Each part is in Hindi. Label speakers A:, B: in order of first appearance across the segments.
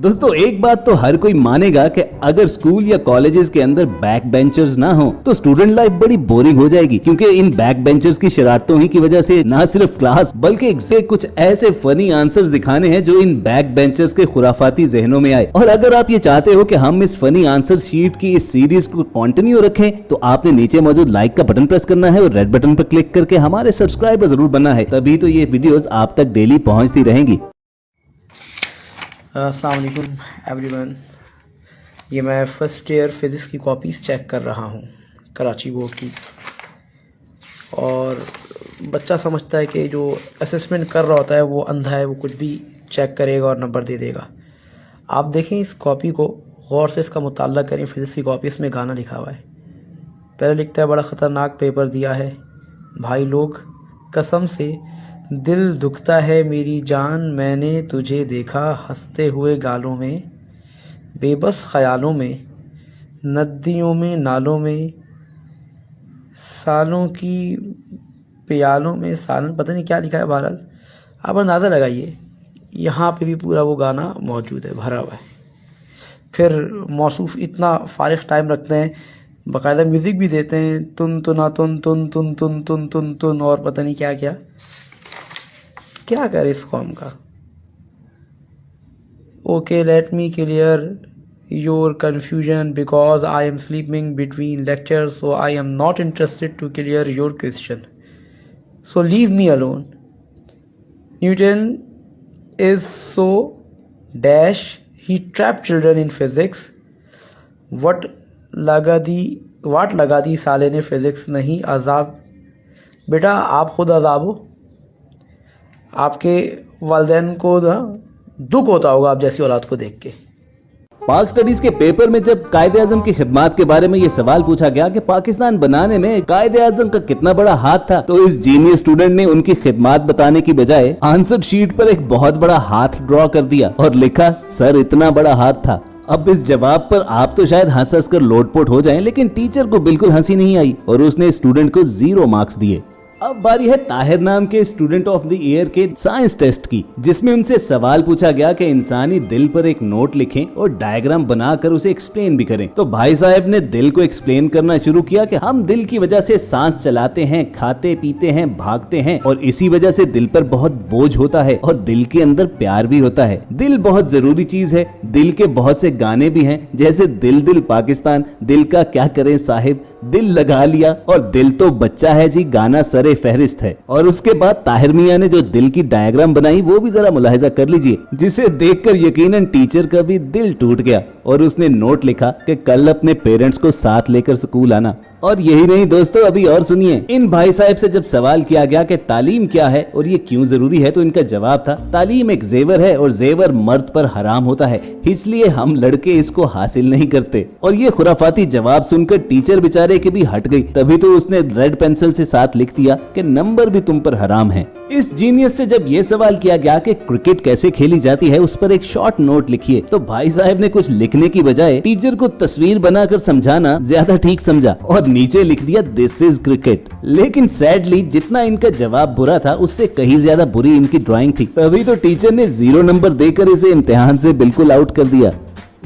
A: दोस्तों एक बात तो हर कोई मानेगा कि अगर स्कूल या कॉलेजेस के अंदर बैक बेंचर्स ना हो तो स्टूडेंट लाइफ बड़ी बोरिंग हो जाएगी, क्योंकि इन बैक बेंचर्स की शरारतों ही की वजह से ना सिर्फ क्लास बल्कि इससे कुछ ऐसे फनी आंसर्स दिखाने हैं जो इन बैक बेंचर्स के खुराफाती जहनों में आए। और अगर आप ये चाहते हो कि हम इस फनी आंसर शीट की इस सीरीज को कंटिन्यू रखें तो आपने नीचे मौजूद लाइक का बटन प्रेस करना है और रेड बटन पर क्लिक करके हमारे सब्सक्राइबर जरूर बनना है, तभी तो ये वीडियोस आप तक डेली पहुंचती रहेंगी।
B: अस्सलाम वालेकुम एवरीवन। ये मैं फ़र्स्ट ईयर फ़िज़िक्स की कॉपीज़ चेक कर रहा हूँ कराची बोर्ड की, और बच्चा समझता है कि जो असेसमेंट कर रहा होता है वो अंधा है, वो कुछ भी चेक करेगा और नंबर दे देगा। आप देखें इस कॉपी को गौर से, इसका मुताला करें। फ़िज़िक्स की कॉपी, इसमें गाना लिखा हुआ है। पहले लिखता है बड़ा ख़तरनाक पेपर दिया है भाई लोग, कसम से दिल दुखता है मेरी जान, मैंने तुझे देखा हंसते हुए गालों में, बेबस ख़यालों में, नदियों में नालों में, सालों की प्यालों में, सालन पता नहीं क्या लिखा है। बहरहाल आप अंदाज़ा लगाइए, यहाँ पे भी पूरा वो गाना मौजूद है, भरा हुआ है। फिर मौसूफ इतना फ़ारिग टाइम रखते हैं, बाकायदा म्यूज़िक भी देते हैं, तुन तुना तुन तुन तुन तुन तुन तुन तुन और पता नहीं क्या क्या। क्या करे इस कौम का। Okay, let me clear your confusion because I am sleeping between lectures, so I am not interested to clear your question, so leave me alone. Newton is so dash, he trap children in physics, वट लगा दी साले ने फिजिक्स नहीं अजाब। बेटा आप खुद अजाब हो, आपके वालिदैन को दुख होता होगा आप जैसी औलाद को देख के।
A: पाक स्टडीज के पेपर में जब कायदे आजम की खिदमत के बारे में ये सवाल पूछा गया कि पाकिस्तान बनाने में कायदे आजम का कितना बड़ा हाथ था, तो इस जीनियस स्टूडेंट ने उनकी खिदमत बताने की बजाय आंसर शीट पर एक बहुत बड़ा हाथ ड्रॉ कर दिया और लिखा सर इतना बड़ा हाथ था। अब इस जवाब पर आप तो शायद हंस हंस कर लोटपोट हो जाएं, लेकिन टीचर को बिल्कुल हंसी नहीं आई और उसने स्टूडेंट को 0 मार्क्स दिए। अब बारी है ताहिर नाम के स्टूडेंट ऑफ द ईयर के साइंस टेस्ट की, जिसमें उनसे सवाल पूछा गया कि इंसानी दिल पर एक नोट लिखें और डायग्राम बनाकर उसे एक्सप्लेन भी करें। तो भाई साहब ने दिल को एक्सप्लेन करना शुरू किया कि हम दिल की वजह से सांस चलाते हैं, खाते पीते हैं, भागते हैं, और इसी वजह से दिल पर बहुत बोझ होता है और दिल के अंदर प्यार भी होता है। दिल बहुत जरूरी चीज है। दिल के बहुत से गाने भी हैं, जैसे दिल दिल पाकिस्तान, दिल का क्या करें साहिब, दिल लगा लिया और दिल तो बच्चा है जी गाना सरे फहरिस्त है। और उसके बाद ताहिर मियां ने जो दिल की डायग्राम बनाई वो भी जरा मुलाहिजा कर लीजिए, जिसे देखकर यकीनन टीचर का भी दिल टूट गया और उसने नोट लिखा कि कल अपने पेरेंट्स को साथ लेकर स्कूल आना। और यही नहीं दोस्तों, अभी और सुनिए। इन भाई साहब से जब सवाल किया गया कि तालीम क्या है और ये क्यों जरूरी है, तो इनका जवाब था तालीम एक जेवर है और जेवर मर्द पर हराम होता है, इसलिए हम लड़के इसको हासिल नहीं करते। और ये खुराफाती जवाब सुनकर टीचर बेचारे की भी हट गई, तभी तो उसने रेड पेंसिल से साथ लिख दिया कि नंबर भी तुम पर हराम है। इस जीनियस से जब ये सवाल किया गया कि क्रिकेट कैसे खेली जाती है, उस पर एक शॉर्ट नोट लिखिए, तो भाई साहब ने कुछ लिखने की बजाय टीचर को तस्वीर बनाकर समझाना ज्यादा ठीक समझा और नीचे लिख दिया दिस इज क्रिकेट। लेकिन सैडली जितना इनका जवाब बुरा था उससे कहीं ज्यादा बुरी इनकी ड्राइंग थी, तभी तो टीचर ने 0 नंबर देकर इसे इम्तिहान से बिल्कुल आउट कर दिया।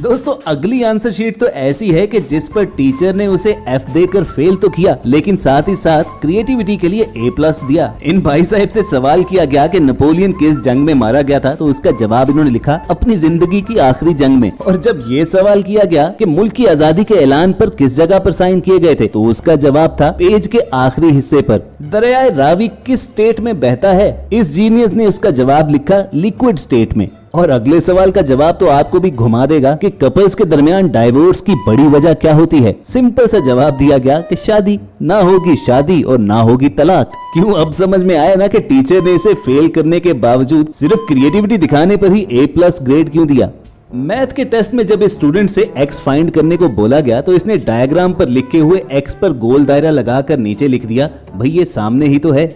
A: दोस्तों अगली आंसर शीट तो ऐसी है कि जिस पर टीचर ने उसे F देकर फेल तो किया, लेकिन साथ ही साथ क्रिएटिविटी के लिए A+ दिया। इन भाई साहब से सवाल किया गया कि नेपोलियन किस जंग में मारा गया था, तो उसका जवाब इन्होंने लिखा अपनी जिंदगी की आखिरी जंग में। और जब ये सवाल किया गया कि मुल्क की आजादी के ऐलान पर किस जगह पर साइन किए गए थे, तो उसका जवाब था पेज के आखिरी हिस्से पर। दरियाए रावी किस स्टेट में बहता है, इस जीनियस ने उसका जवाब लिखा लिक्विड स्टेट में। और अगले सवाल का जवाब तो आपको भी घुमा देगा कि कपल्स के दरमियान डाइवोर्स की बड़ी वजह क्या होती है। सिंपल सा जवाब दिया गया कि शादी, ना होगी शादी और ना होगी तलाक। क्यों, अब समझ में आया ना कि टीचर ने इसे फेल करने के बावजूद सिर्फ क्रिएटिविटी दिखाने पर ही A+ ग्रेड क्यों दिया। मैथ के टेस्ट में जब इस स्टूडेंट से x फाइंड करने को बोला गया, तो इसने डायग्राम पर लिखे हुए x पर गोल दायरा लगाकर नीचे लिख दिया भाई ये सामने ही तो है।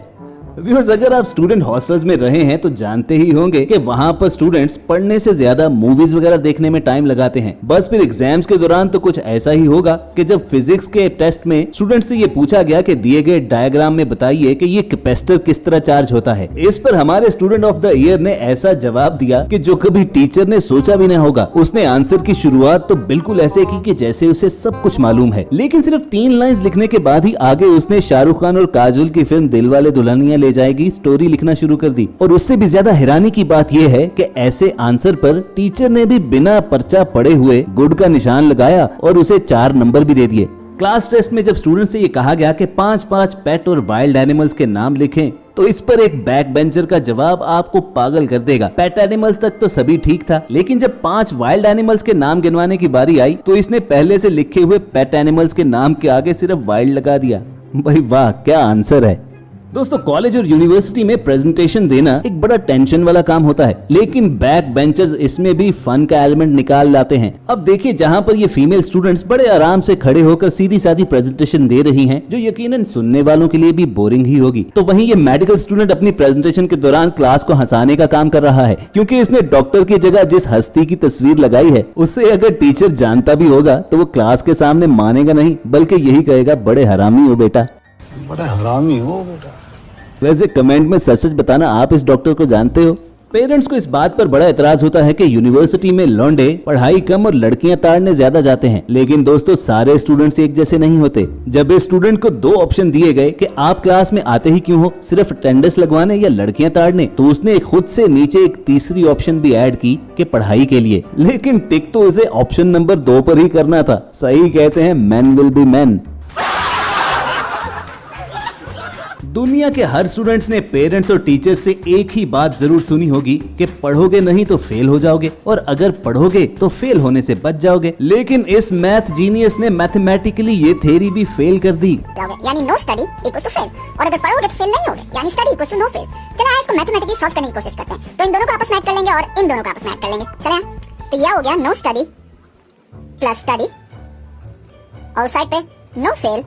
A: व्यूअर्स, अगर आप स्टूडेंट हॉस्टल्स में रहे हैं तो जानते ही होंगे कि वहाँ पर स्टूडेंट्स पढ़ने से ज्यादा मूवीज वगैरह देखने में टाइम लगाते हैं। बस फिर एग्जाम्स के दौरान तो कुछ ऐसा ही होगा कि जब फिजिक्स के टेस्ट में स्टूडेंट से ये पूछा गया कि दिए गए डायग्राम में बताइए कि ये कैपेसिटर किस तरह चार्ज होता है। इस पर हमारे स्टूडेंट ऑफ द ईयर ने ऐसा जवाब दिया कि जो कभी टीचर ने सोचा भी नहीं होगा। उसने आंसर की शुरुआत तो बिल्कुल ऐसे की कि जैसे उसे सब कुछ मालूम है, लेकिन सिर्फ 3 लाइंस लिखने के बाद ही आगे उसने शाहरुख खान और काजोल की फिल्म दिलवाले दुल्हनिया ले जाएगी स्टोरी लिखना शुरू कर दी। और उससे भी ज्यादा हैरानी की बात यह है कि ऐसे आंसर पर टीचर ने भी बिना पर्चा पढ़े हुए गुड का निशान लगाया और उसे 4 नंबर भी दे दिए। क्लास टेस्ट में जब स्टूडेंट से ये कहा गया कि 5-5 पेट और वाइल्ड एनिमल्स के नाम लिखें, तो इस पर एक बैक बेंचर का जवाब आपको पागल कर देगा। पेट एनिमल्स तक तो सभी ठीक था, लेकिन जब 5 वाइल्ड एनिमल्स के नाम गिनवाने की बारी आई तो इसने पहले से लिखे हुए पेट एनिमल्स के नाम के आगे सिर्फ वाइल्ड लगा दिया। भाई वाह, क्या आंसर है। दोस्तों, कॉलेज और यूनिवर्सिटी में प्रेजेंटेशन देना एक बड़ा टेंशन वाला काम होता है, लेकिन बैक बेंचर्स इसमें भी फन का एलिमेंट निकाल लाते हैं। अब देखिए, जहां पर ये फीमेल स्टूडेंट्स बड़े आराम से खड़े होकर सीधी सादी प्रेजेंटेशन दे रही हैं, जो यकीनन सुनने वालों के लिए भी बोरिंग ही होगी, तो वहीं ये मेडिकल स्टूडेंट अपनी प्रेजेंटेशन के दौरान क्लास को हंसाने का काम कर रहा है, क्योंकि इसने डॉक्टर की जगह जिस हस्ती की तस्वीर लगाई है उससे अगर टीचर जानता भी होगा तो वो क्लास के सामने मानेगा नहीं, बल्कि यही कहेगा, बड़े हरामी हो बेटा,
C: बड़ा हरामी हो बेटा।
A: वैसे कमेंट में सच सच बताना, आप इस डॉक्टर को जानते हो? पेरेंट्स को इस बात पर बड़ा एतराज होता है कि यूनिवर्सिटी में लौंडे पढ़ाई कम और लड़कियां ताड़ने ज्यादा जाते हैं, लेकिन दोस्तों सारे स्टूडेंट्स एक जैसे नहीं होते। जब इस स्टूडेंट को 2 ऑप्शन दिए गए कि आप क्लास में आते ही क्यों हो, सिर्फ अटेंडेंस लगवाने या लड़कियां ताड़ने, तो उसने खुद से नीचे एक तीसरी ऑप्शन भी ऐड की कि पढ़ाई के लिए, लेकिन टिक तो उसे ऑप्शन नंबर 2 पर ही करना था। सही कहते हैं, मैन विल बी मैन। दुनिया के हर स्टूडेंट्स ने पेरेंट्स और टीचर्स से एक ही बात जरूर सुनी होगी कि पढ़ोगे नहीं तो फेल हो जाओगे, और अगर पढ़ोगे तो फेल होने से बच जाओगे। लेकिन इस मैथ जीनियस ने मैथमेटिकली ये थ्योरी भी फेल कर दी।
D: यानी no study equals to fail, और अगर पढ़ोगे तो फेल नहीं होगे, यानी study equals to no fail. चलो इसको मैथमेटिकली सॉल्व करने की कोशिश करते हैं। तो इन दोनों को आपस में ऐड कर लेंगे और इन दोनों को आपस में ऐड कर लेंगे। चलो, तो यह हो गया नो स्टडी प्लस स्टडी, और साइड पे नो फेल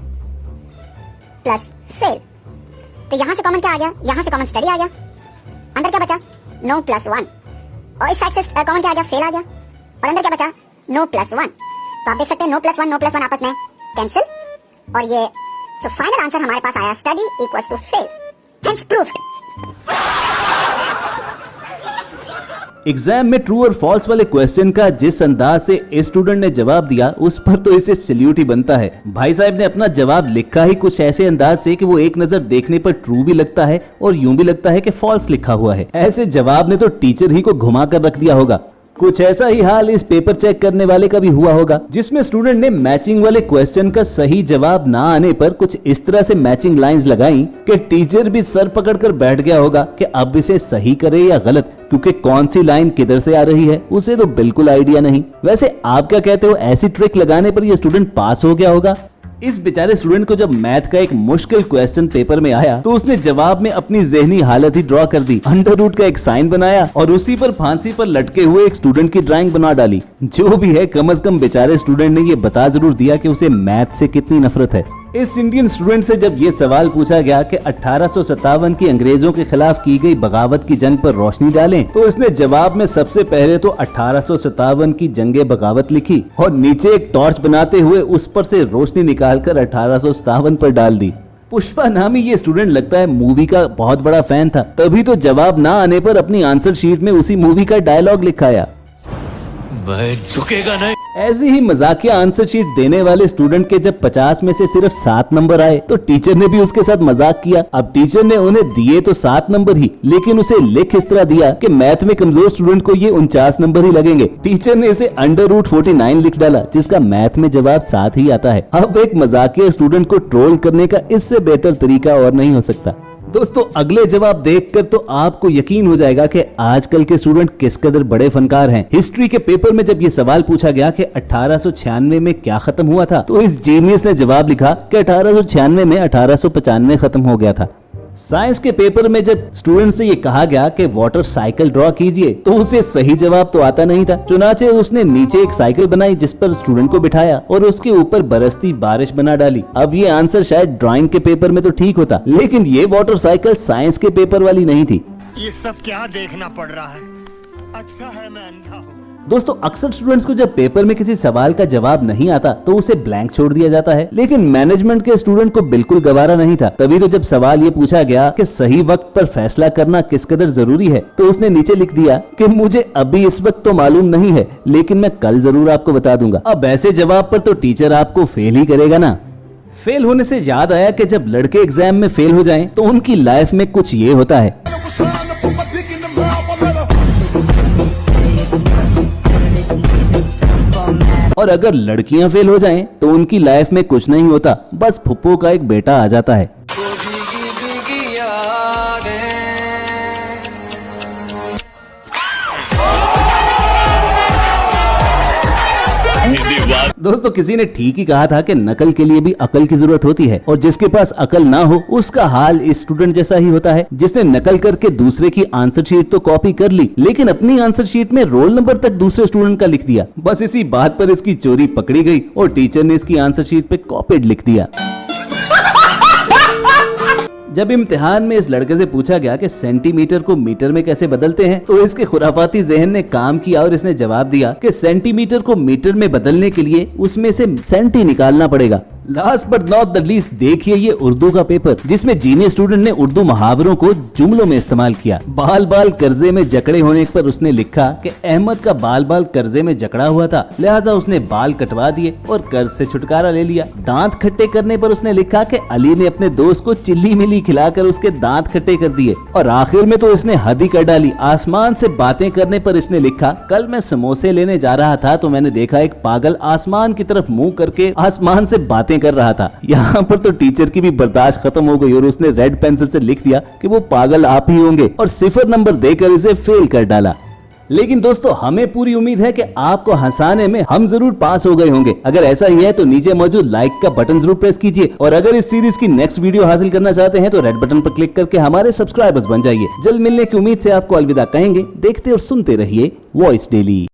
D: प्लस फेल। तो यहाँ से कॉमन क्या आ गया? यहाँ से कॉमन स्टडी आ गया। अंदर क्या बचा? No plus 1। और इस साइड से कॉमन क्या आ गया? फेल आ गया। और अंदर क्या बचा? No plus 1। तो आप देख सकते हैं नो प्लस वन आपस में कैंसिल, और ये तो फाइनल आंसर हमारे पास आया, study equals to fail, hence proved.
A: Exam में ट्रू और फॉल्स वाले क्वेश्चन का जिस अंदाज से इस स्टूडेंट ने जवाब दिया, उस पर तो इसे सैल्यूट ही बनता है। भाई साहब ने अपना जवाब लिखा ही कुछ ऐसे अंदाज से कि वो एक नजर देखने पर ट्रू भी लगता है और यूं भी लगता है कि फॉल्स लिखा हुआ है। ऐसे जवाब ने तो टीचर ही को घुमा कर रख दिया होगा। कुछ ऐसा ही हाल इस पेपर चेक करने वाले का भी हुआ होगा, जिसमें स्टूडेंट ने मैचिंग वाले क्वेश्चन का सही जवाब ना आने पर कुछ इस तरह से मैचिंग लाइंस लगाई कि टीचर भी सर पकड़कर बैठ गया होगा कि अब इसे सही करे या गलत, क्योंकि कौन सी लाइन किधर से आ रही है उसे तो बिल्कुल आइडिया नहीं। वैसे आप क्या कहते हो, ऐसी ट्रिक लगाने पर यह स्टूडेंट पास हो गया होगा? इस बेचारे स्टूडेंट को जब मैथ का एक मुश्किल क्वेश्चन पेपर में आया तो उसने जवाब में अपनी ज़हनी हालत ही ड्रॉ कर दी, अंडर रूट का एक साइन बनाया और उसी पर फांसी पर लटके हुए एक स्टूडेंट की ड्राइंग बना डाली। जो भी है, कम से कम बेचारे स्टूडेंट ने ये बता जरूर दिया कि उसे मैथ से कितनी नफरत है। इस इंडियन स्टूडेंट से जब ये सवाल पूछा गया कि 1857 की अंग्रेजों के खिलाफ की गई बगावत की जंग पर रोशनी डालें, तो इसने जवाब में सबसे पहले तो 1857 की जंगे बगावत लिखी और नीचे एक टॉर्च बनाते हुए उस पर से रोशनी निकालकर 1857 पर डाल दी। पुष्पा नामी ये स्टूडेंट लगता है मूवी का बहुत बड़ा फैन था, तभी तो जवाब ना आने पर अपनी आंसर शीट में उसी मूवी का डायलॉग लिखाया,
E: मैं झुकेगा नहीं।
A: ऐसी ही मजाकिया आंसर शीट देने वाले स्टूडेंट के जब 50 में से सिर्फ 7 नंबर आए तो टीचर ने भी उसके साथ मजाक किया। अब टीचर ने उन्हें दिए तो 7 नंबर ही, लेकिन उसे लिख इस तरह दिया कि मैथ में कमजोर स्टूडेंट को ये 49 नंबर ही लगेंगे। टीचर ने इसे अंडर रूट 49 लिख डाला, जिसका मैथ में जवाब 7 ही आता है। अब एक मजाकिया स्टूडेंट को ट्रोल करने का इससे बेहतर तरीका और नहीं हो सकता। दोस्तों, अगले जवाब देखकर तो आपको यकीन हो जाएगा कि आजकल के स्टूडेंट किस कदर बड़े फनकार हैं। हिस्ट्री के पेपर में जब ये सवाल पूछा गया कि 1896 में क्या खत्म हुआ था, तो इस जीनियस ने जवाब लिखा कि 1896 में 1895 खत्म हो गया था। साइंस के पेपर में जब स्टूडेंट से ये कहा गया कि वाटर साइकिल ड्रॉ कीजिए तो उसे सही जवाब तो आता नहीं था। चुनाचे उसने नीचे एक साइकिल बनाई जिस पर स्टूडेंट को बिठाया और उसके ऊपर बरसती बारिश बना डाली। अब ये आंसर शायद ड्राइंग के पेपर में तो ठीक होता, लेकिन ये वाटर साइकिल साइंस के पेपर वाली नहीं थी।
F: ये सब क्या देखना पड़ रहा है? अच्छा है मैं अंधा हूँ।
A: दोस्तों अक्सर स्टूडेंट्स को जब पेपर में किसी सवाल का जवाब नहीं आता तो उसे ब्लैंक छोड़ दिया जाता है, लेकिन मैनेजमेंट के स्टूडेंट को बिल्कुल गवारा नहीं था। तभी तो जब सवाल ये पूछा गया कि सही वक्त पर फैसला करना किस कदर जरूरी है, तो उसने नीचे लिख दिया कि मुझे अभी इस वक्त तो मालूम नहीं है, लेकिन मैं कल जरूर आपको बता दूंगा। अब ऐसे जवाब पर तो टीचर आपको फेल ही करेगा ना। फेल होने से याद आया कि जब लड़के एग्जाम में फेल हो जाएं तो उनकी लाइफ में कुछ ये होता है। और अगर लड़कियां फेल हो जाएं तो उनकी लाइफ में कुछ नहीं होता, बस फुप्पो का एक बेटा आ जाता है। दोस्तों किसी ने ठीक ही कहा था कि नकल के लिए भी अकल की जरूरत होती है, और जिसके पास अकल ना हो उसका हाल इस स्टूडेंट जैसा ही होता है, जिसने नकल करके दूसरे की आंसर शीट तो कॉपी कर ली, लेकिन अपनी आंसर शीट में रोल नंबर तक दूसरे स्टूडेंट का लिख दिया। बस इसी बात पर इसकी चोरी पकड़ी गई और टीचर ने इसकी आंसर शीट पे कॉपीड लिख दिया। जब इम्तिहान में इस लड़के से पूछा गया कि सेंटीमीटर को मीटर में कैसे बदलते हैं, तो इसके खुराफाती जहन ने काम किया और इसने जवाब दिया कि सेंटीमीटर को मीटर में बदलने के लिए उसमें से सेंटी निकालना पड़ेगा। Last but not the least देखिए ये उर्दू का पेपर, जिसमें जीनियस स्टूडेंट ने उर्दू मुहावरों को जुमलों में इस्तेमाल किया। बाल बाल कर्जे में जकड़े होने पर उसने लिखा कि अहमद का बाल बाल कर्जे में जकड़ा हुआ था, लिहाजा उसने बाल कटवा दिए और कर्ज से छुटकारा ले लिया। दांत खट्टे करने पर उसने लिखा कि अली ने अपने दोस्त को चिल्ली मिली खिलाकर उसके दांत खट्टे कर दिए। और आखिर में तो इसने हद ही कर डाली। आसमान से बातें करने पर इसने लिखा, कल मैं समोसे लेने जा रहा था तो मैंने देखा एक पागल आसमान की तरफ मुंह करके आसमान से बातें कर रहा था। यहाँ पर तो टीचर की भी बर्दाश्त खत्म हो गई और उसने रेड पेंसिल से लिख दिया कि वो पागल आप ही होंगे और 0 नंबर देकर इसे फेल कर डाला। लेकिन दोस्तों हमें पूरी उम्मीद है कि आपको हंसाने में हम जरूर पास हो गए होंगे। अगर ऐसा ही है तो नीचे मौजूद लाइक का बटन जरूर प्रेस कीजिए, और अगर इस सीरीज की नेक्स्ट वीडियो हासिल करना चाहते हैं तो रेड बटन पर क्लिक करके हमारे सब्सक्राइबर्स बन जाइए। जल्द मिलने की उम्मीद से आपको अलविदा कहेंगे। देखते और सुनते रहिए वॉइस डेली।